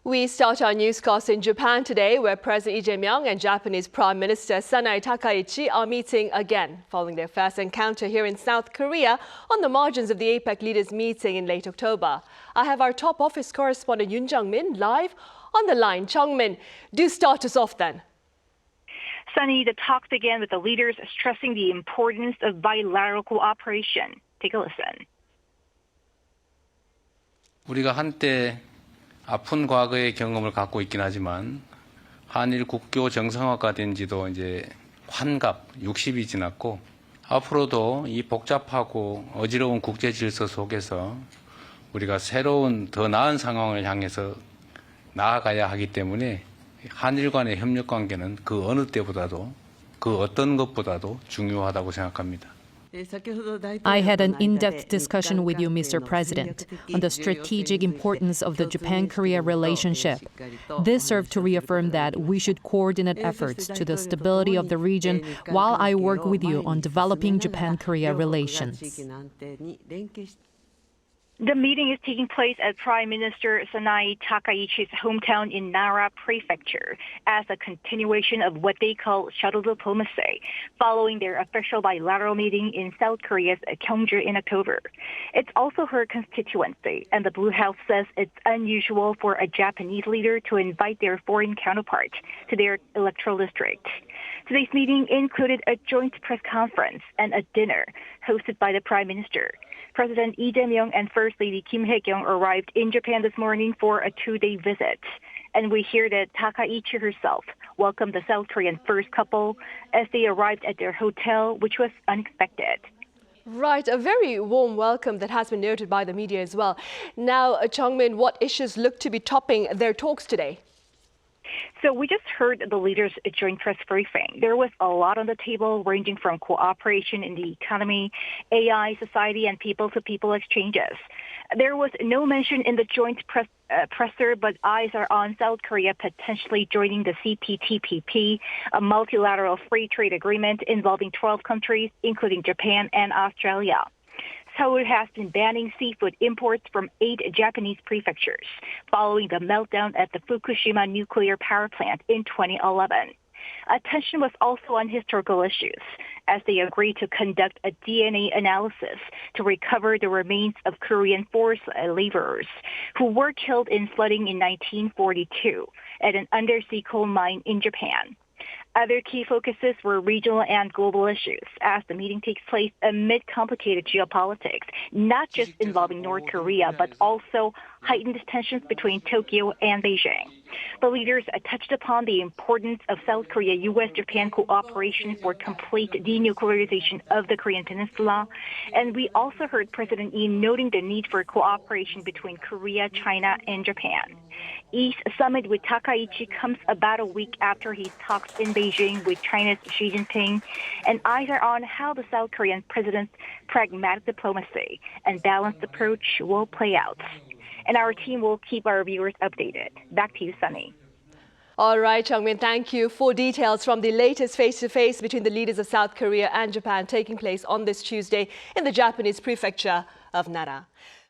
We start our newscast in Japan today, where President Lee Jae-myung and Japanese Prime Minister Sanae Takaichi are meeting again, following their first encounter here in South Korea on the margins of the APEC Leaders Meeting in late October. I have our top office correspondent Yoon Jung-min live on the line. Jung-min, do start us off then. Sunny, the talks began with the leaders stressing the importance of bilateral cooperation. Take a listen. 우리가 한때 아픈 과거의 경험을 갖고 있긴 하지만 한일 국교 정상화가 된 지도 이제 환갑 60이 지났고 앞으로도 이 복잡하고 어지러운 국제 질서 속에서 우리가 새로운 더 나은 상황을 향해서 나아가야 하기 때문에 한일 간의 협력 관계는 그 어느 때보다도 그 어떤 것보다도 중요하다고 생각합니다. I had an in-depth discussion with you, Mr. President, on the strategic importance of the Japan-Korea relationship. This served to reaffirm that we should coordinate efforts to the stability of the region while I work with you on developing Japan-Korea relations. The meeting is taking place at Prime Minister Sanae Takaichi's hometown in Nara Prefecture as a continuation of what they call shuttle diplomacy, following their official bilateral meeting in South Korea's Gyeongju in October. It's also her constituency, and the Blue House says it's unusual for a Japanese leader to invite their foreign counterpart to their electoral district. Today's meeting included a joint press conference and a dinner hosted by the Prime Minister. President Lee Jae-myung and First Lady Kim Hae-kyung arrived in Japan this morning for a two-day visit. And we hear that Takaichi herself welcomed the South Korean first couple as they arrived at their hotel, which was unexpected. Right, a very warm welcome that has been noted by the media as well. Now, Jung-min, what issues look to be topping their talks today? So we just heard the leaders' joint press briefing. There was a lot on the table, ranging from cooperation in the economy, AI, society, and people-to-people exchanges. There was no mention in the joint presser, but eyes are on South Korea potentially joining the CPTPP, a multilateral free trade agreement involving 12 countries, including Japan and Australia. Seoul has been banning seafood imports from 8 Japanese prefectures following the meltdown at the Fukushima nuclear power plant in 2011. Attention was also on historical issues, as they agreed to conduct a DNA analysis to recover the remains of Korean forced laborers who were killed in flooding in 1942 at an undersea coal mine in Japan. Other key focuses were regional and global issues as the meeting takes place amid complicated geopolitics, not just involving North Korea, but also heightened tensions between Tokyo and Beijing. The leaders touched upon the importance of South Korea-U.S.-Japan cooperation for complete denuclearization of the Korean Peninsula. And we also heard President Lee noting the need for cooperation between Korea, China, and Japan. East summit with Takaichi comes about a week after his talks in Beijing with China's Xi Jinping, and eyes are on how the South Korean president's pragmatic diplomacy and balanced approach will play out. And our team will keep our viewers updated. Back to you, Sunny. All right, Jung-min, thank you for details from the latest face-to-face between the leaders of South Korea and Japan taking place on this Tuesday in the Japanese prefecture of Nara.